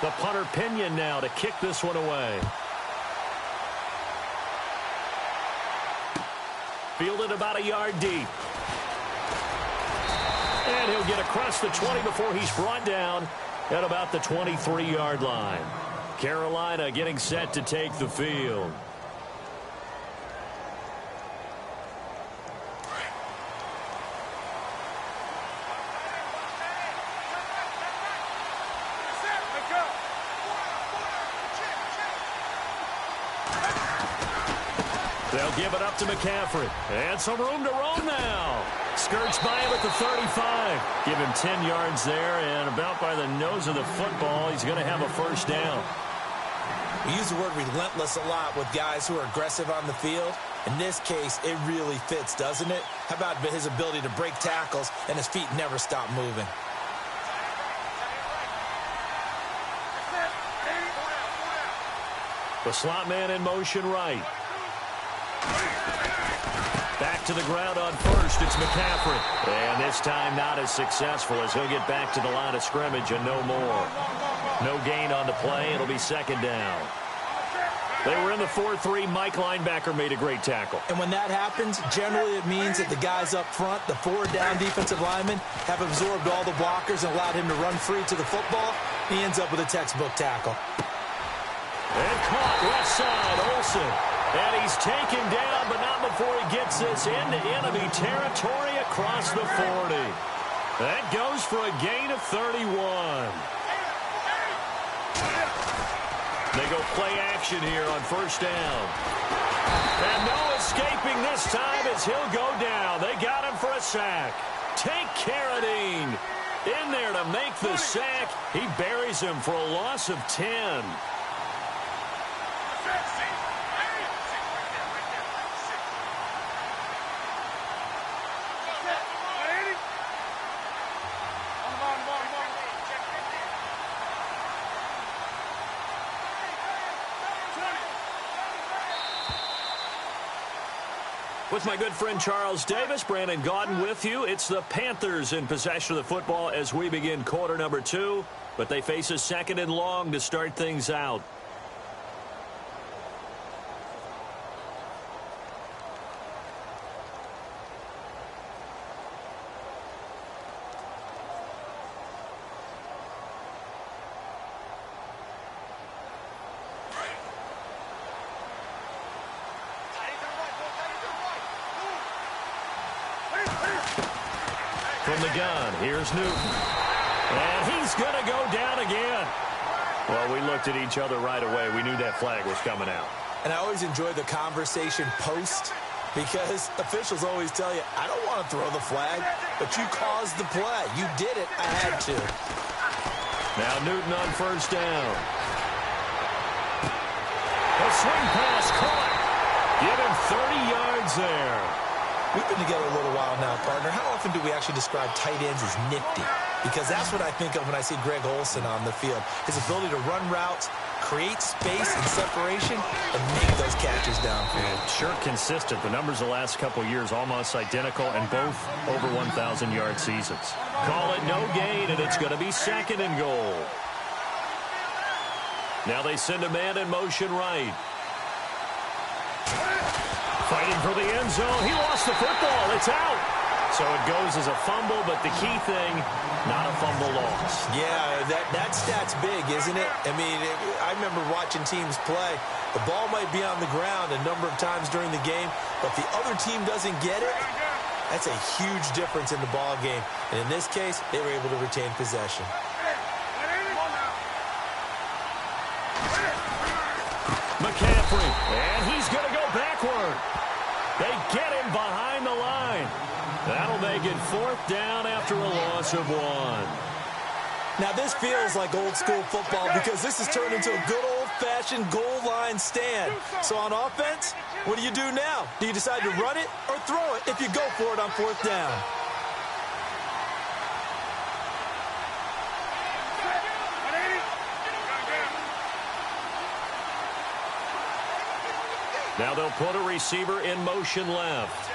The punter Pinion now to kick this one away. Fielded about a yard deep. And he'll get across the 20 before he's brought down at about the 23-yard line. Carolina getting set to take the field. They'll give it up to McCaffrey. And some room to roam now. Skirts by him at the 35. Give him 10 yards there, and about by the nose of the football, he's going to have a first down. We use the word relentless a lot with guys who are aggressive on the field. In this case, it really fits, doesn't it? How about his ability to break tackles and his feet never stop moving? The slot man in motion right. Back to the ground on first. It's McCaffrey. And this time not as successful as he'll get back to the line of scrimmage and no more. No gain on the play. It'll be second down. They were in the 4-3. Mike linebacker made a great tackle. And when that happens, generally it means that the guys up front, the four down defensive linemen, have absorbed all the blockers and allowed him to run free to the football. He ends up with a textbook tackle. And caught left side, Olsen. And he's taken down, but not before he gets this into enemy territory across the 40. That goes for a gain of 31. They go play action here on first down. And no escaping this time as he'll go down. They got him for a sack. Take Carradine in there to make the sack. He buries him for a loss of 10. With my good friend Charles Davis, Brandon Gaudin with you. It's the Panthers in possession of the football as we begin quarter number 2. But they face a second and long to start things out. From the gun, here's Newton. And he's going to go down again. Well, we looked at each other right away. We knew that flag was coming out. And I always enjoy the conversation post because officials always tell you, I don't want to throw the flag, but you caused the play. You did it. I had to. Now Newton on first down. A swing pass caught. Give him 30 yards there. We've been together a little while now, partner. How often do we actually describe tight ends as nifty? Because that's what I think of when I see Greg Olsen on the field. His ability to run routes, create space and separation, and make those catches downfield. And sure consistent. The numbers the last couple years almost identical, and both over 1,000-yard seasons. Call it no gain, and it's going to be second and goal. Now they send a man in motion right. Fighting for the end zone. He lost the football. It's out. So it goes as a fumble, but the key thing, not a fumble loss. Yeah, that stat's big, isn't it? I mean, I remember watching teams play. The ball might be on the ground a number of times during the game, but the other team doesn't get it. That's a huge difference in the ball game. And in this case, they were able to retain possession. McCaffrey, and he's going to go backward. They get him behind the line. That'll make it fourth down after a loss of 1. Now, this feels like old-school football because this has turned into a good old-fashioned goal line stand. So on offense, what do you do now? Do you decide to run it or throw it if you go for it on fourth down? Now they'll put a receiver in motion left.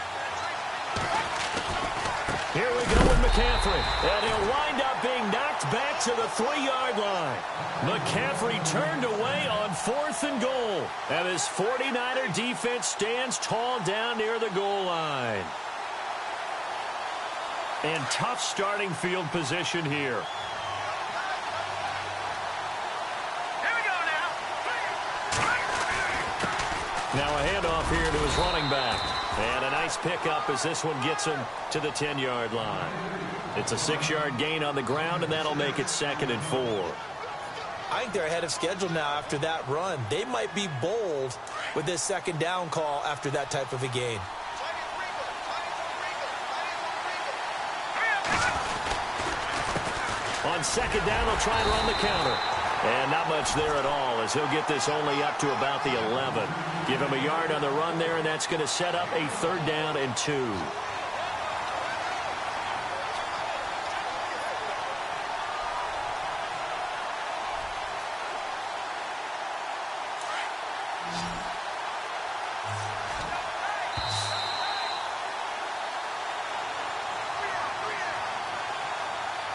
Here we go with McCaffrey. And he'll wind up up being knocked back to the 3-yard line. McCaffrey turned away on 4th and goal. And his 49er defense stands tall down near the goal line. And tough starting field position here. Now a handoff here to his running back. And a nice pickup as this one gets him to the 10-yard line. It's a 6-yard gain on the ground, and that'll make it 2nd and 4. I think they're ahead of schedule now after that run. They might be bold with this 2nd down call after that type of a gain. On 2nd down, they'll try and run the counter. And not much there at all as he'll get this only up to about the 11. Give him a yard on the run there, and that's going to set up a 3rd down and 2.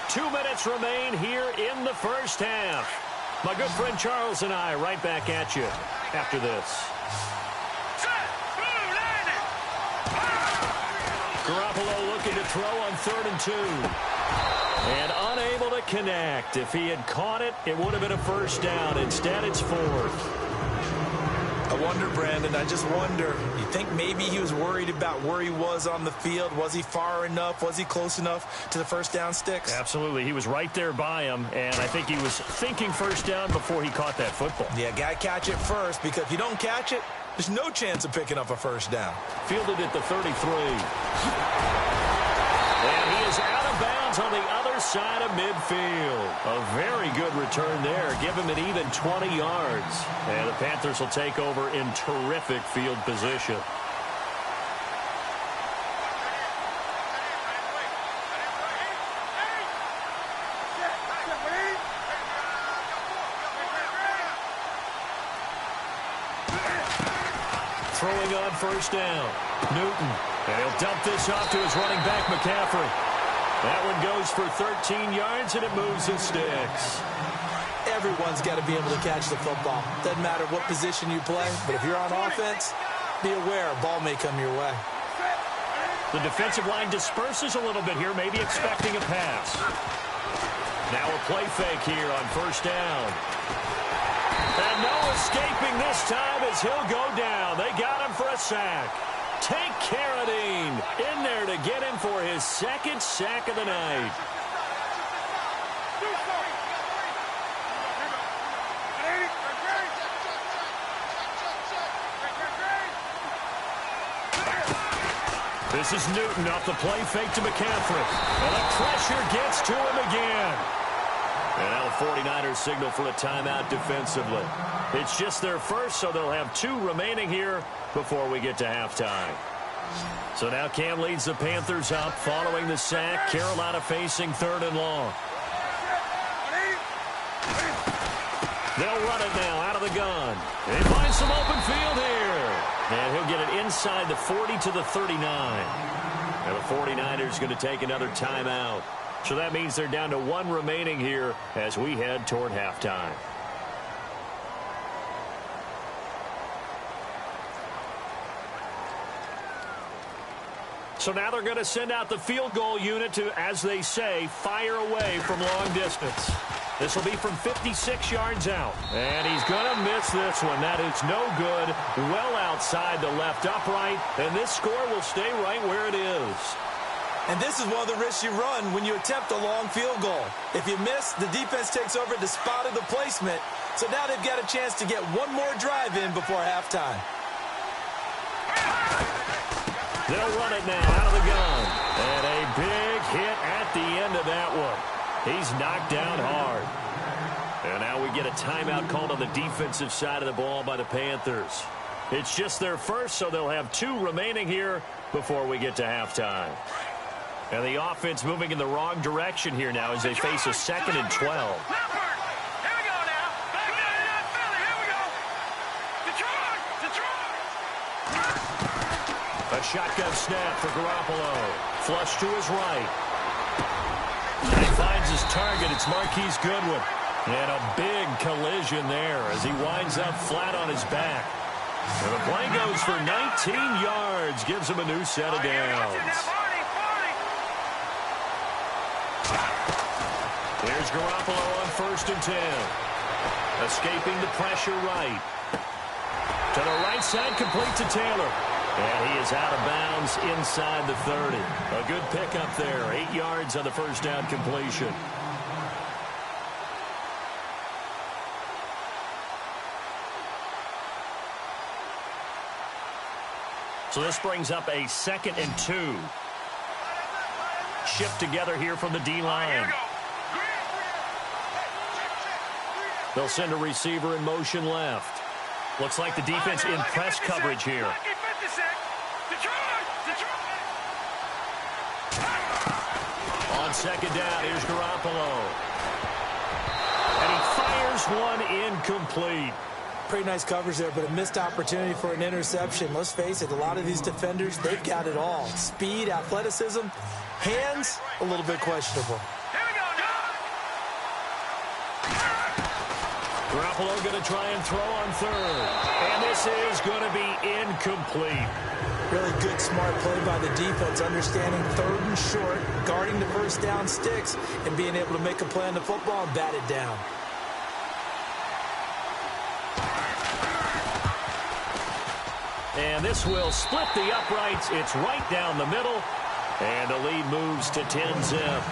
Two minutes remain here in the first half. My good friend Charles and I right back at you after this. Garoppolo looking to throw on 3rd and 2. And unable to connect. If he had caught it, it would have been a 1st down. Instead, it's 4th. I wonder, Brandon, I just wonder, you think maybe he was worried about where he was on the field? Was he far enough? Was he close enough to the 1st down sticks? Absolutely. He was right there by him, and I think he was thinking 1st down before he caught that football. Yeah, got to catch it first, because if you don't catch it, there's no chance of picking up a 1st down. Fielded at the 33. And he is out of bounds on the other side of midfield. A very good return there. Give him an even 20 yards. And the Panthers will take over in terrific field position. Throwing on 1st down. Newton. And he'll dump this off to his running back, McCaffrey. That one goes for 13 yards, and it moves and sticks. Everyone's got to be able to catch the football. Doesn't matter what position you play, but if you're on offense, be aware a ball may come your way. The defensive line disperses a little bit here, maybe expecting a pass. Now a play fake here on 1st down. And no escaping this time as he'll go down. They got him for a sack. Tank Carradine in there to get him for his 2nd sack of the night. This is Newton off the play fake to McCaffrey. And the pressure gets to him again. And now the 49ers signal for a timeout defensively. It's just their first, so they'll have 2 remaining here before we get to halftime. So now Cam leads the Panthers up following the sack. Carolina facing 3rd and long. They'll run it now out of the gun. They find some open field here. And he'll get it inside the 40 to the 39. And the 49ers going to take another timeout. So that means they're down to 1 remaining here as we head toward halftime. So now they're going to send out the field goal unit to, as they say, fire away from long distance. This will be from 56 yards out. And he's going to miss this one. That is no good. Well outside the left upright. And this score will stay right where it is. And this is one of the risks you run when you attempt a long field goal. If you miss, the defense takes over the spot of the placement. So now they've got a chance to get one more drive in before halftime. They'll run it now out of the gun. And a big hit at the end of that one. He's knocked down hard. And now we get a timeout called on the defensive side of the ball by the Panthers. It's just their first, so they'll have 2 remaining here before we get to halftime. And the offense moving in the wrong direction here now as they face a 2nd and 12. A shotgun snap for Garoppolo. Flush to his right. They find finds his target. It's Marquise Goodwin. And a big collision there as he winds up flat on his back. And the play goes for 19 yards. Gives him a new set of downs. Here's Garoppolo on 1st and 10. Escaping the pressure right. To the right side, complete to Taylor. And he is out of bounds inside the 30. A good pickup there. 8 yards on the first down completion. So this brings up a 2nd and 2. Shipped together here from the D-line. They'll send a receiver in motion left. Looks like the defense in press coverage here. On 2nd down, here's Garoppolo. And he fires one incomplete. Pretty nice coverage there, but a missed opportunity for an interception. Let's face it, a lot of these defenders, they've got it all. Speed, athleticism, hands, a little bit questionable. Garoppolo going to try and throw on 3rd. And this is going to be incomplete. Really good, smart play by the defense, understanding 3rd and short, guarding the first down sticks, and being able to make a play on the football and bat it down. And this will split the uprights. It's right down the middle. And the lead moves to 10-zip.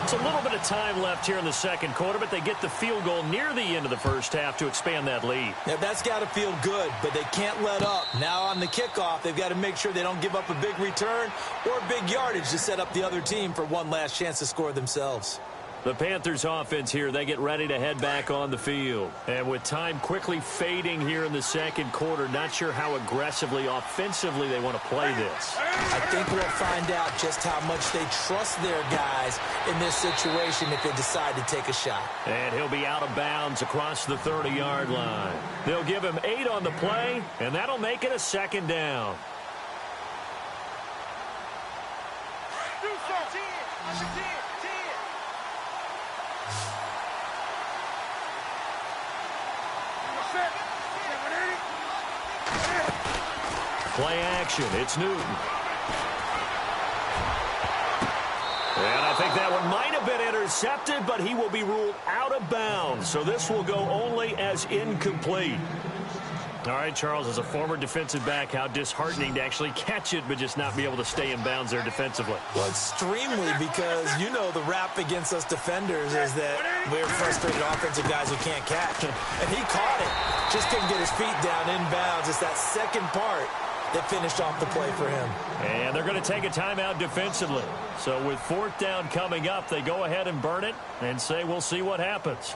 It's a little bit of time left here in the 2nd quarter, but they get the field goal near the end of the first half to expand that lead. Yeah, that's got to feel good, but they can't let up. Now on the kickoff, they've got to make sure they don't give up a big return or big yardage to set up the other team for one last chance to score themselves. The Panthers offense here, they get ready to head back on the field. And with time quickly fading here in the 2nd quarter, not sure how aggressively, offensively they want to play this. I think we'll find out just how much they trust their guys in this situation if they decide to take a shot. And he'll be out of bounds across the 30-yard line. They'll give him 8 on the play, and that'll make it a 2nd down. Play action. It's Newton. And I think that one might have been intercepted, but he will be ruled out of bounds. So this will go only as incomplete. All right, Charles, as a former defensive back, how disheartening to actually catch it, but just not be able to stay in bounds there defensively. Well, extremely, because you know the rap against us defenders is that we're frustrated offensive guys who can't catch. And he caught it. Just couldn't get his feet down in bounds. It's that second part that finished off the play for him. And they're going to take a timeout defensively. So with 4th down coming up, they go ahead and burn it and say we'll see what happens.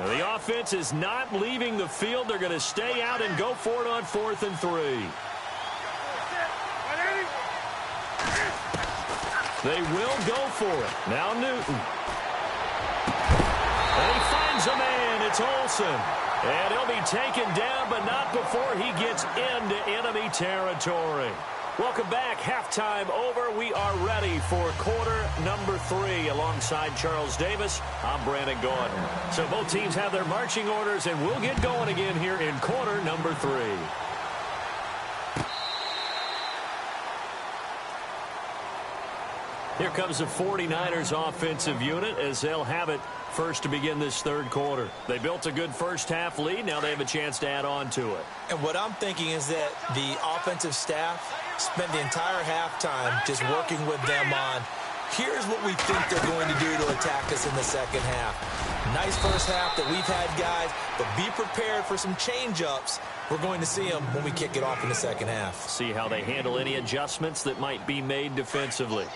Now, the offense is not leaving the field. They're going to stay out and go for it on 4th and 3. They will go for it. Now Newton. And he finds a man. It's Olsen. And he'll be taken down, but not before he gets into enemy territory. Welcome back. Halftime over. We are ready for quarter number 3 alongside Charles Davis. I'm Brandon Gordon. So both teams have their marching orders, and we'll get going again here in quarter number 3. Here comes the 49ers offensive unit as they'll have it first to begin this 3rd quarter. They built a good first half lead. Now they have a chance to add on to it. And what I'm thinking is that the offensive staff spent the entire halftime just working with them on, here's what we think they're going to do to attack us in the 2nd half. Nice first half that we've had, guys, but be prepared for some change-ups. We're going to see them when we kick it off in the 2nd half. See how they handle any adjustments that might be made defensively.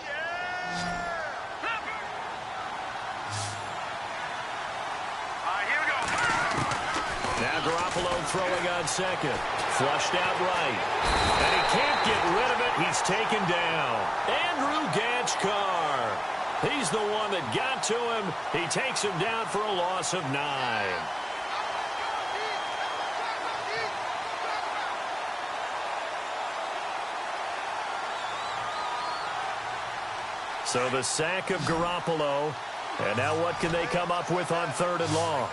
Now Garoppolo throwing on 2nd. Flushed out right. And he can't get rid of it. He's taken down. Andrew Gachkar. He's the one that got to him. He takes him down for a loss of 9. So the sack of Garoppolo. And now what can they come up with on 3rd and long?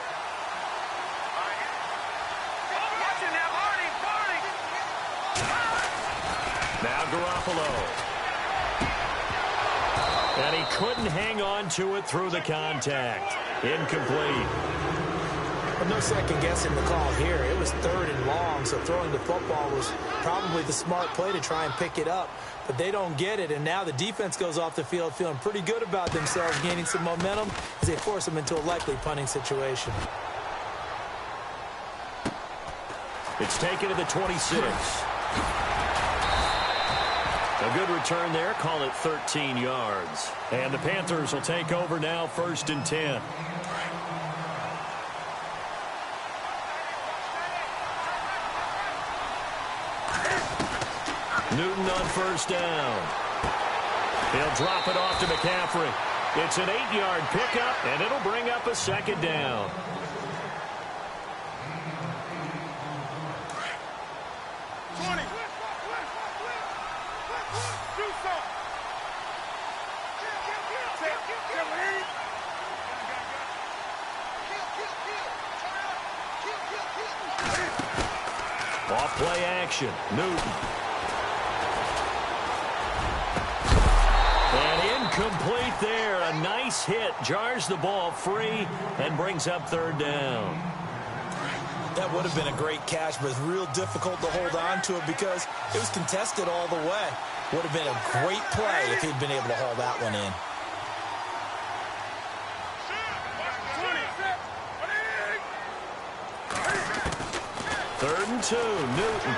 Now Garoppolo. And he couldn't hang on to it through the contact. Incomplete. Well, no second guessing the call here. It was 3rd and long, so throwing the football was probably the smart play to try and pick it up. But they don't get it, and now the defense goes off the field feeling pretty good about themselves, gaining some momentum as they force them into a likely punting situation. It's taken to the 26. A good return there. Call it 13 yards. And the Panthers will take over now, 1st and 10. Newton on 1st down. He'll drop it off to McCaffrey. It's an 8-yard pickup, and it'll bring up a 2nd down. Off play action. Newton. And incomplete there. A nice hit. Jars the ball free and brings up 3rd down. That would have been a great catch, but it's real difficult to hold on to it because it was contested all the way. Would have been a great play if he'd been able to haul that one in. Third and 2, Newton.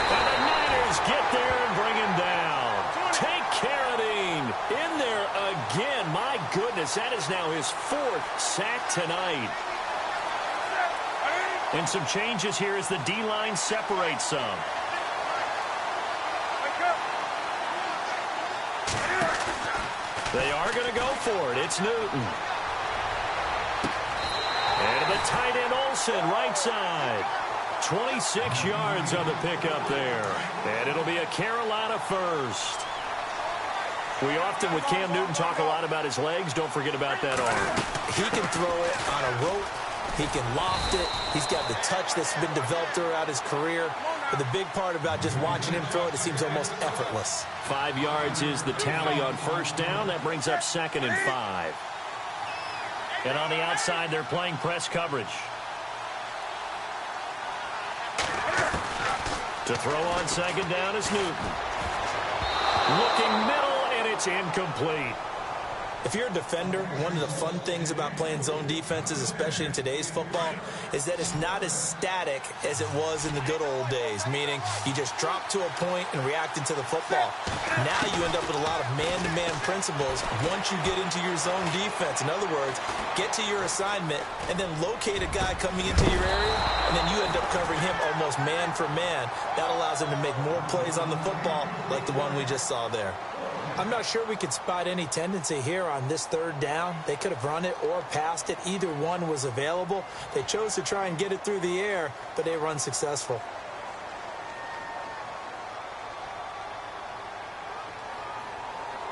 And the Niners get there and bring him down. Take Carradine in there again. My goodness, that is now his 4th sack tonight. And some changes here as the D-line separates some. They are going to go for it. It's Newton. And the tight end Olsen, right side. 26 yards on the pickup there. And it'll be a Carolina 1st. We often, with Cam Newton, talk a lot about his legs. Don't forget about that arm. He can throw it on a rope. He can loft it. He's got the touch that's been developed throughout his career. But the big part about just watching him throw it, it seems almost effortless. 5 yards is the tally on 1st down. That brings up 2nd and 5. And on the outside, they're playing press coverage. To throw on 2nd down is Newton. Looking middle, and it's incomplete. If you're a defender, one of the fun things about playing zone defenses, especially in today's football, is that it's not as static as it was in the good old days, meaning you just drop to a point and react into the football. Now you end up with a lot of man-to-man principles once you get into your zone defense. In other words, get to your assignment and then locate a guy coming into your area, and then you end up covering him almost man for man. That allows him to make more plays on the football like the one we just saw there. I'm not sure we could spot any tendency here on this 3rd down. They could have run it or passed it. Either one was available. They chose to try and get it through the air, but they were unsuccessful.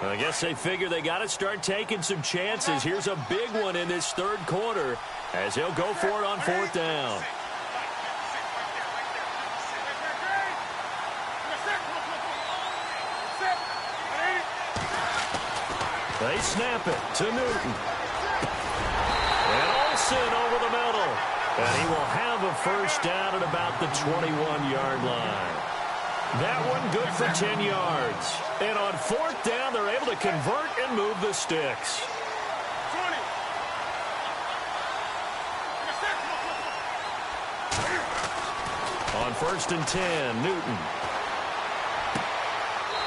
I guess they figure they got to start taking some chances. Here's a big one in this 3rd quarter as he'll go for it on 4th down. They snap it to Newton. And Olsen over the middle. And he will have a 1st down at about the 21-yard line. That one good for 10 yards. And on 4th down, they're able to convert and move the sticks. On 1st and 10, Newton.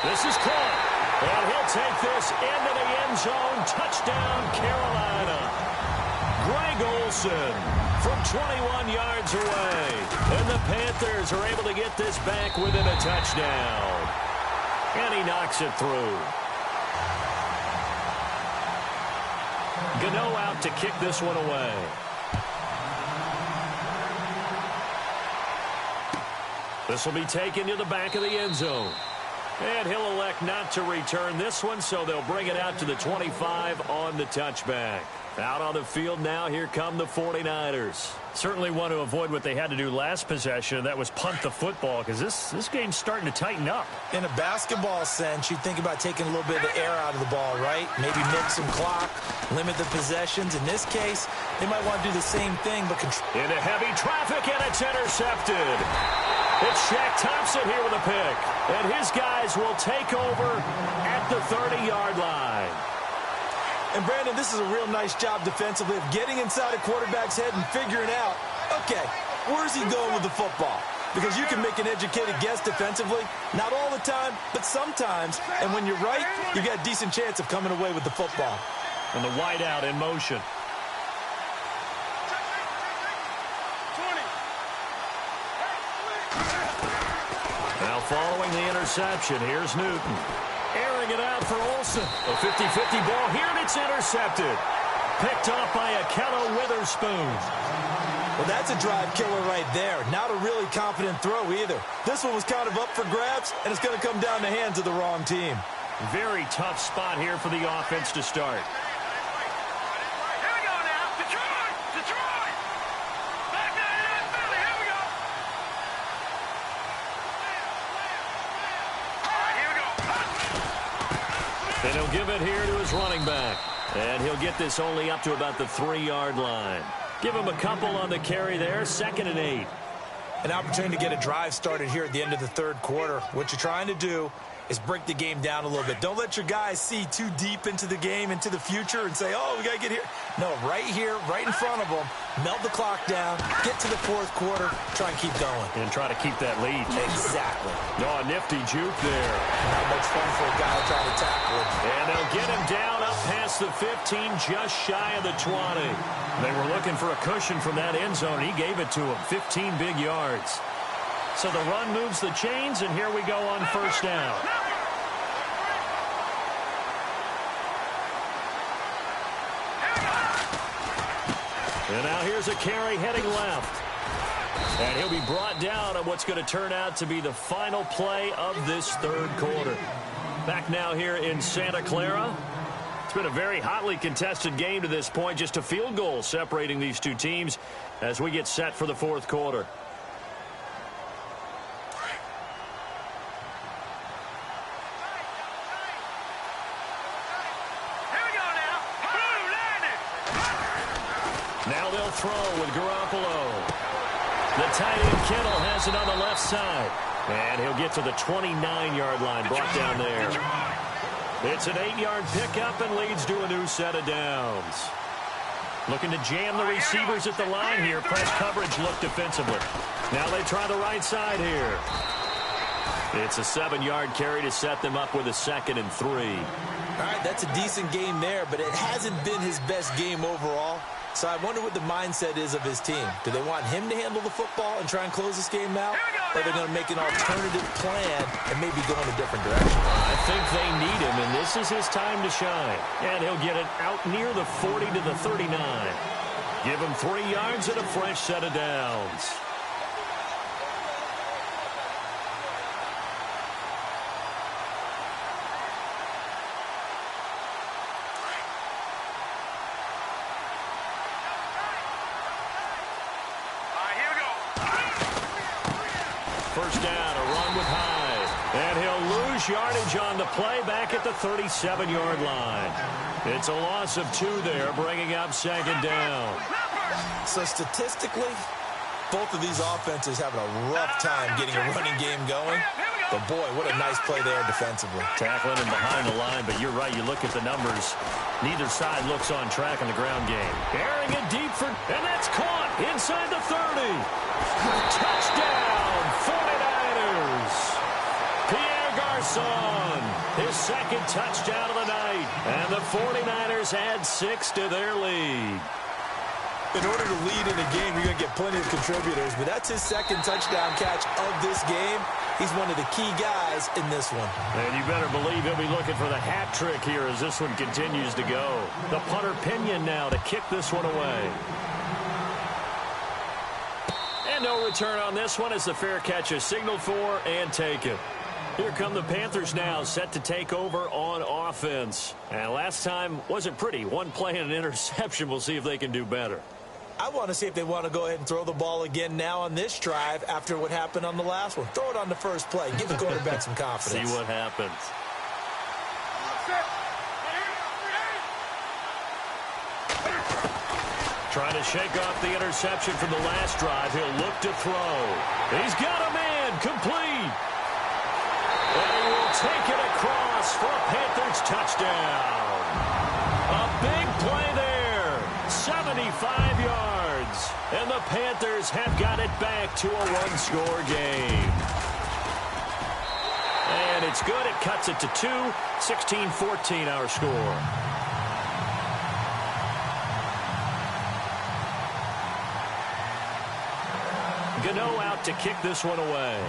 This is caught. And he'll take this into the end zone. Touchdown, Carolina. Greg Olsen from 21 yards away. And the Panthers are able to get this back within a touchdown. And he knocks it through. Gano out to kick this one away. This will be taken to the back of the end zone. And he'll elect not to return this one, so they'll bring it out to the 25 on the touchback. Out on the field now, here come the 49ers. Certainly want to avoid what they had to do last possession, that was punt the football, because this game's starting to tighten up. In a basketball sense, you think about taking a little bit of the air out of the ball, right? Maybe milk some clock, limit the possessions. In this case, they might want to do the same thing, but into heavy traffic, and it's intercepted. It's Shaq Thompson here with a pick, and his guys will take over at the 30-yard line. And, Brandon, this is a real nice job defensively of getting inside a quarterback's head and figuring out, okay, where's he going with the football? Because you can make an educated guess defensively, not all the time, but sometimes. And when you're right, you got a decent chance of coming away with the football. And the wideout in motion. Now following the interception, here's Newton. Airing it out for Olsen. A 50-50 ball here, and it's intercepted. Picked off by Akello Witherspoon. Well, that's a drive killer right there. Not a really confident throw either. This one was kind of up for grabs, and it's going to come down the hands of the wrong team. Very tough spot here for the offense to start. And he'll give it here to his running back. And he'll get this only up to about the 3-yard line. Give him a couple on the carry there. 2nd and 8. An opportunity to get a drive started here at the end of the third quarter. What you're trying to do is break the game down a little bit. Don't let your guys see too deep into the game, into the future, and say, oh, we got to get here. No, right here, right in front of them, melt the clock down, get to the fourth quarter, try and keep going. And try to keep that lead. Exactly. Oh, a nifty juke there. Not much fun for a guy trying to tackle him. And they'll get him down up past the 15, just shy of the 20. They were looking for a cushion from that end zone. He gave it to him. 15 big yards. So the run moves the chains, and here we go on first down. And now here's a carry heading left. And he'll be brought down on what's going to turn out to be the final play of this third quarter. Back now here in Santa Clara. It's been a very hotly contested game to this point. Just a field goal separating these two teams as we get set for the fourth quarter. Now they'll throw with Garoppolo. The tight end Kittle has it on the left side. And he'll get to the 29-yard line, brought down there. It's an 8-yard pickup and leads to a new set of downs. Looking to jam the receivers at the line here. Press coverage look defensively. Now they try the right side here. It's a 7-yard carry to set them up with a 2nd and 3. All right, that's a decent game there, but it hasn't been his best game overall. So I wonder what the mindset is of his team. Do they want him to handle the football and try and close this game out? Or are they going to make an alternative plan and maybe go in a different direction? I think they need him, and this is his time to shine. And he'll get it out near the 40 to the 39. Give him 3 yards and a fresh set of downs. First down, a run with Hyde. And he'll lose yardage on the play back at the 37-yard line. It's a loss of 2 there, bringing up 2nd down. So statistically, both of these offenses having a rough time getting a running game going. But, boy, what a nice play there defensively. Tackling him behind the line, but you're right. You look at the numbers. Neither side looks on track in the ground game. Airing it deep for, and that's caught inside the 30. Touchdown, 49ers. Pierre Garçon, his 2nd touchdown of the night. And the 49ers add 6 to their lead. In order to lead in a game, you're going to get plenty of contributors, but that's his 2nd touchdown catch of this game. He's one of the key guys in this one. And you better believe he'll be looking for the hat trick here as this one continues to go. The punter Pinion now to kick this one away. And no return on this one as the fair catch is signaled for and taken. Here come the Panthers now, set to take over on offense. And last time wasn't pretty. One play and an interception. We'll see if they can do better. I want to see if they want to go ahead and throw the ball again now on this drive after what happened on the last one. Throw it on the first play. Give the quarterback some confidence. See what happens. Trying to shake off the interception from the last drive. He'll look to throw. He's got a man. Complete. And he will take it across for a Panthers touchdown. A big play there. 75 yards. And the Panthers have got it back to a one-score game. And it's good. It cuts it to 2. 16-14 our score. Gano out to kick this one away.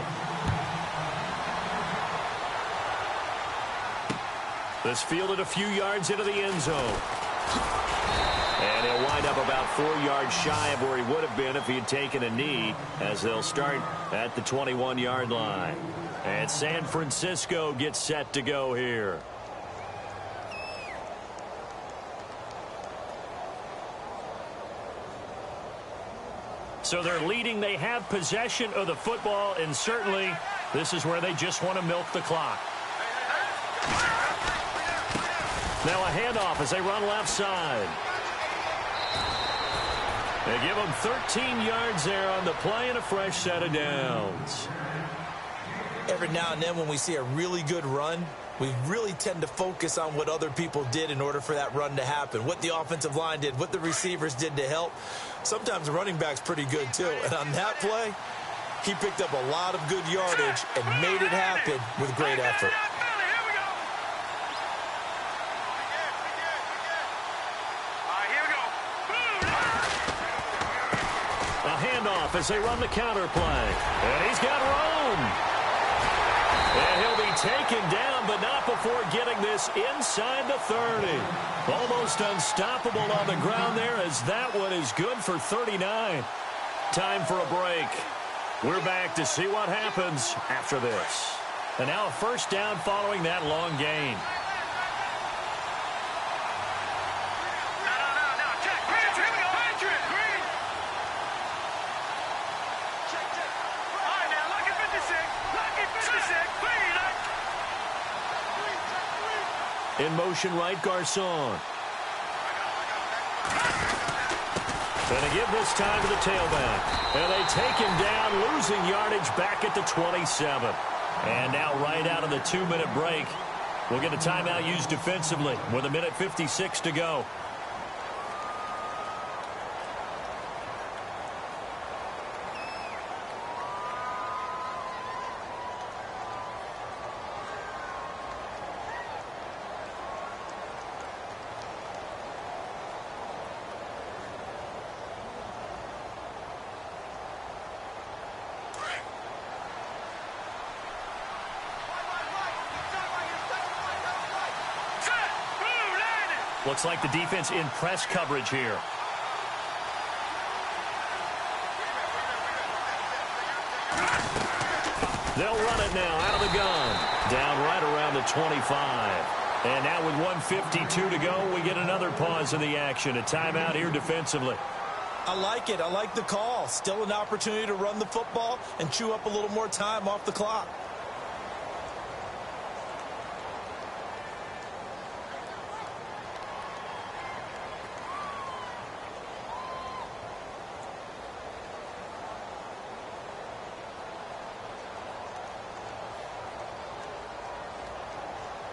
This fielded a few yards into the end zone. And he'll wind up about 4 yards shy of where he would have been if he had taken a knee, as they'll start at the 21-yard line. And San Francisco gets set to go here. So they're leading. They have possession of the football, and certainly this is where they just want to milk the clock. Now a handoff as they run left side. They give them 13 yards there on the play and a fresh set of downs. Every now and then when we see a really good run, we really tend to focus on what other people did in order for that run to happen, what the offensive line did, what the receivers did to help. Sometimes the running back's pretty good, too. And on that play, he picked up a lot of good yardage and made it happen with great effort. A handoff as they run the counter play. And he's got room. And he'll be taken down, but not before getting this inside the 30. Almost unstoppable on the ground there, as that one is good for 39. Time for a break. We're back to see what happens after this. And now a first down following that long gain. In motion right, Garcon. Going to give this time to the tailback. And they take him down, losing yardage back at the 27. And now right out of the 2-minute break, we'll get a timeout used defensively with 1:56 to go. Looks like the defense in press coverage here. They'll run it now out of the gun. Down right around the 25. And now with 1:52 to go, we get another pause in the action. A timeout here defensively. I like it. I like the call. Still an opportunity to run the football and chew up a little more time off the clock.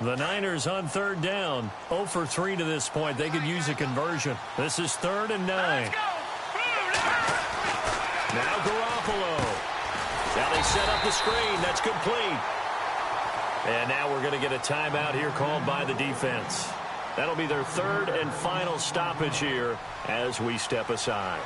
The Niners on third down. 0 for 3 to this point. They could use a conversion. This is 3rd and 9. Now Garoppolo. Now they set up the screen. That's complete. And now we're going to get a timeout here called by the defense. That'll be their 3rd and final stoppage here as we step aside.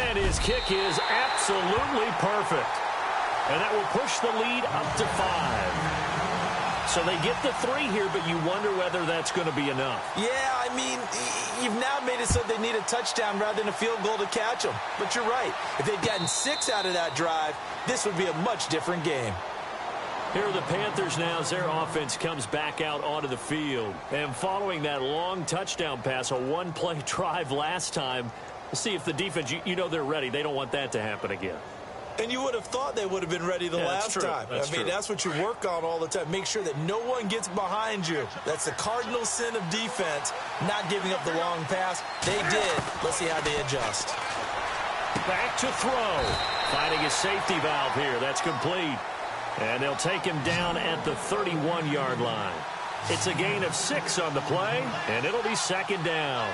And his kick is absolutely perfect. And that will push the lead up to 5. So they get the 3 here, but you wonder whether that's going to be enough. Yeah, I mean, you've now made it so they need a touchdown rather than a field goal to catch them. But you're right. If they'd gotten 6 out of that drive, this would be a much different game. Here are the Panthers now as their offense comes back out onto the field. And following that long touchdown pass, a one-play drive last time, we'll see if the defense, you know they're ready. They don't want that to happen again. And you would have thought they would have been ready the last time. I mean, that's what you work on all the time. Make sure that no one gets behind you. That's the cardinal sin of defense, not giving up the long pass. They did. Let's see how they adjust. Back to throw. Finding a safety valve here. That's complete. And they'll take him down at the 31-yard line. It's a gain of 6 on the play, and it'll be second down.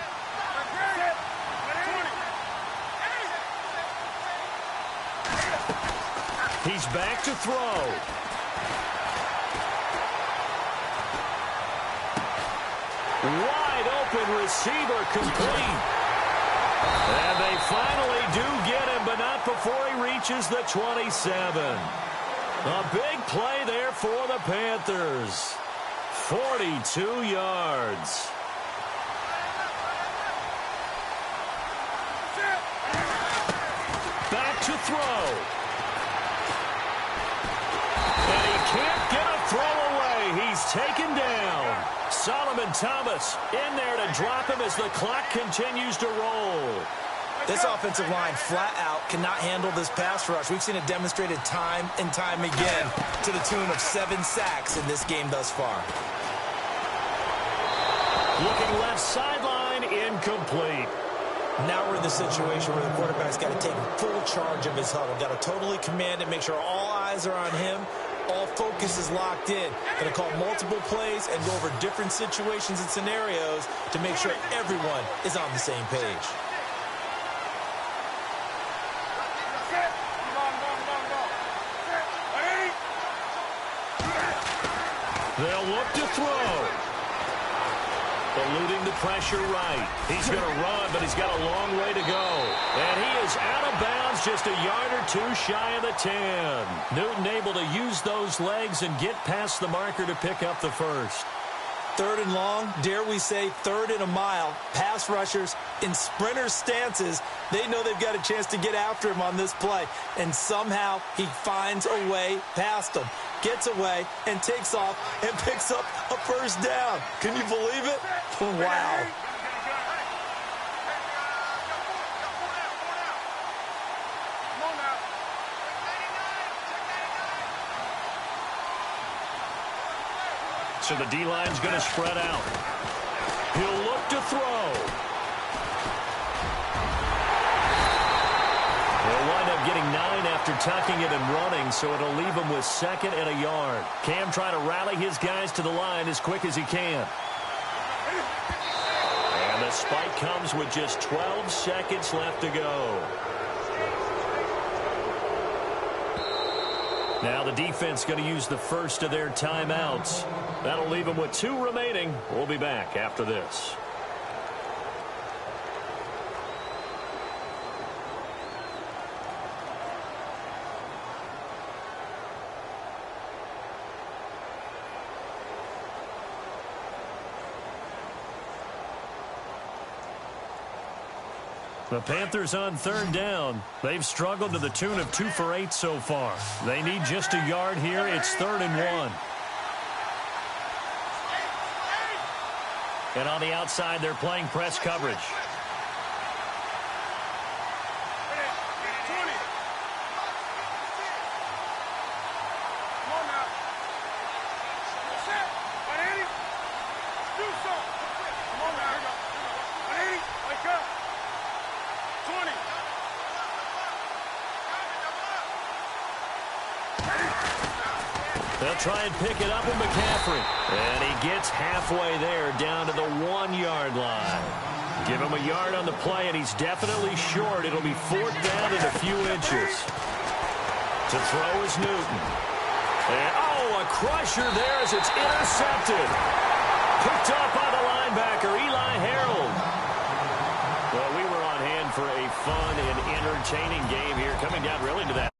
He's back to throw. Wide open receiver complete. And they finally do get him, but not before he reaches the 27. A big play there for the Panthers. 42 yards. Back to throw. And he can't get a throw away. He's taken down. Solomon Thomas in there to drop him as the clock continues to roll. This offensive line flat out cannot handle this pass rush. We've seen it demonstrated time and time again to the tune of 7 sacks in this game thus far. Looking left sideline, incomplete. Now we're in the situation where the quarterback's got to take full charge of his huddle. Got to totally command it, make sure all eyes are on him. All focus is locked in. Going to call multiple plays and go over different situations and scenarios to make sure everyone is on the same page. They'll look to throw. Eluding the pressure right. He's going to run, but he's got a long way to go. And he is out of bounds, just a yard or 2 shy of the 10. Newton able to use those legs and get past the marker to pick up the first. 3rd and long, dare we say 3rd and a mile. Pass rushers in sprinter stances, they know they've got a chance to get after him on this play. And somehow he finds a way past them. Gets away and takes off and picks up a first down. Can you believe it? Wow. So the D-line's going to spread out. He'll look to throw. They'll wind up getting 9 after tucking it and running, so it'll leave him with 2nd and a yard. Cam trying to rally his guys to the line as quick as he can. And the spike comes with just 12 seconds left to go. Now the defense going to use the first of their timeouts. That'll leave them with 2 remaining. We'll be back after this. The Panthers on 3rd down. They've struggled to the tune of 2 for 8 so far. They need just a yard here. It's 3rd and 1. And on the outside, they're playing press coverage. They'll try and pick it up with McCaffrey. And he gets halfway there down to the 1-yard line. Give him a yard on the play, and he's definitely short. It'll be 4th down and a few inches. To throw is Newton. And, oh, a crusher there as it's intercepted. Picked up by the linebacker, Eli Harold. Well, we were on hand for a fun and entertaining game here, coming down really to that.